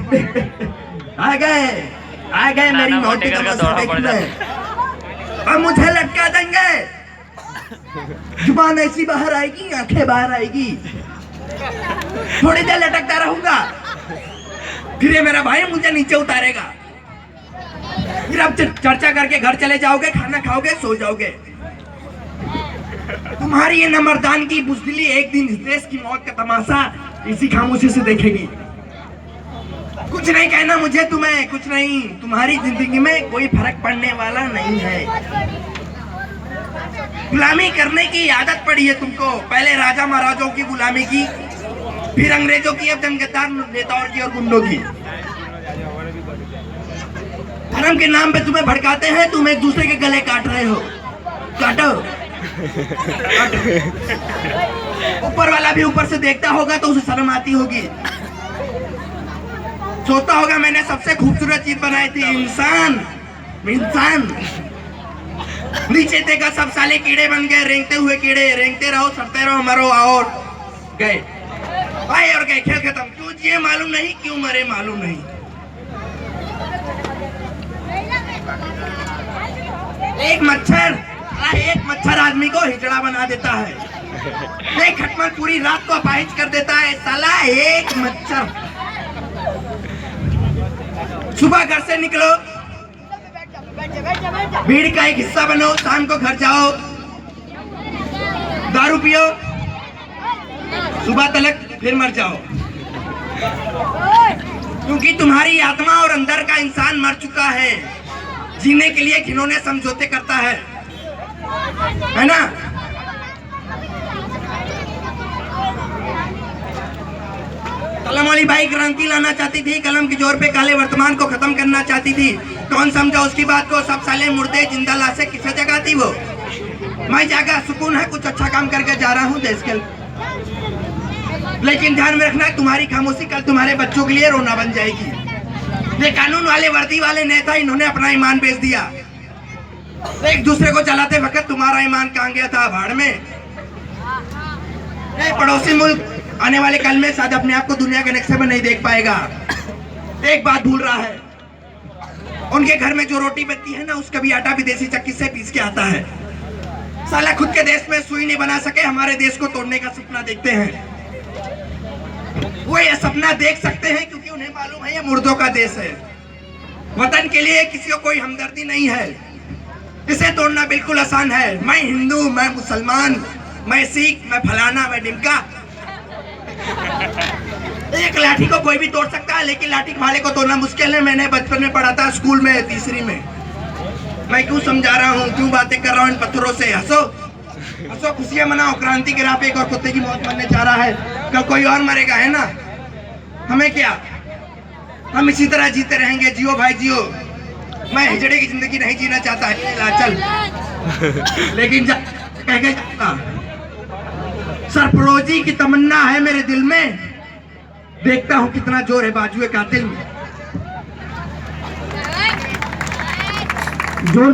आ गए मेरी नौटी तमाशा देखने और मुझे लटका देंगे। जुबान ऐसी बाहर आएगी, आंखें बाहर आएगी, थोड़ी देर लटकता रहूंगा, फिर ये मेरा भाई मुझे नीचे उतारेगा, फिर आप चर्चा करके घर चले जाओगे, खाना खाओगे, सो जाओगे। तुम्हारी ये नमरदान की बुजदिली एक दिन इस देश की मौत का तमाशा इसी खामोशी से देखेगी। कुछ नहीं कहना मुझे तुम्हें, कुछ नहीं, तुम्हारी जिंदगी में कोई फर्क पड़ने वाला नहीं है। गुलामी करने की आदत पड़ी है तुमको, पहले राजा महाराजाओं की गुलामी की, फिर अंग्रेजों की, अब जंगदार नेताओं की और गुंडों की। धर्म के नाम पे तुम्हें भड़काते हैं, तुम एक दूसरे के गले काट रहे हो। काटो, ऊपर वाला भी ऊपर से देखता होगा तो उसे शर्म आती होगी, सोचता होगा मैंने सबसे खूबसूरत चीज बनाई थी, इंसान। नीचे देखा सब साले कीड़े बन गए, रेंगते हुए कीड़े, रेंगते रहो, सड़ते रहो, मरो और गए, भाई और गए, खेल खत्म। क्यों जिए मालूम नहीं, क्यों मरे मालूम नहीं। एक मच्छर आदमी को हिजड़ा बना देता है, एक खटमल पूरी रात को अपाहिज कर देता है, साला एक मच्छर। सुबह घर से निकलो, भीड़ का एक हिस्सा बनो, शाम को घर जाओ, दारू पियो, सुबह तलक, फिर मर जाओ, क्योंकि तुम्हारी आत्मा और अंदर का इंसान मर चुका है, जीने के लिए घिनौने समझौते करता है ना। कलम वाली भाई क्रांति लाना चाहती थी, कलम के जोर पे काले वर्तमान को खत्म करना चाहती थी। कौन समझा उसकी बात को, सब साले मुर्दे जिंदा लाशें किसे जगाती वो। मैं जागा, सुकून है, कुछ अच्छा काम करके जा रहा हूँ देश के, लेकिन ध्यान में रखना तुम्हारी खामोशी कल तुम्हारे बच्चों के लिए रोना बन जाएगी। ये कानून वाले, वर्दी वाले नेता, इन्होंने अपना ईमान बेच दिया। एक दूसरे को जलाते वक्त तुम्हारा ईमान कहाँ गया था, भाड़ में। पड़ोसी मुल्क आने वाले कल में शायद अपने आप को दुनिया के नक्शे में नहीं देख पाएगा। एक बात भूल रहा है, उनके घर में जो रोटी बनती है ना, उसका भी आटा विदेशी चक्की से पीस के आता है। साला खुद के देश में सुई नहीं बना सके, हमारे देश को तोड़ने का सपना देखते हैं। वो ये सपना देख सकते हैं क्योंकि उन्हें मालूम है ये मुर्दों का देश है। वतन के लिए किसी को कोई हमदर्दी नहीं है, इसे तोड़ना बिल्कुल आसान है। मैं हिंदू, मैं मुसलमान, मैं सिख, मैं फलाना, मैं डिमका। एक लाठी को कोई भी तोड़ सकता है, लेकिन लाठी वाले को तोड़ना मुश्किल है। मैंने बचपन में पढ़ा था, स्कूल में, तीसरी में। मैं क्यों समझा रहा हूँ, क्यों बातें कर रहा हूँ इन पत्थरों से। हंसो हंसो, खुशियां मनाओ। क्रांति के राह पे एक और कुत्ते की मौत मरने जा रहा है, कल कोई और मरेगा, है ना। हमें क्या, हम इसी तरह जीते रहेंगे। जियो भाई जियो, मैं हिजड़े की जिंदगी नहीं जीना चाहता है चल, लेकिन कह के जाता, सरफरोजी की तमन्ना है मेरे दिल में, देखता हूँ कितना जोर है बाजुए कातिल में।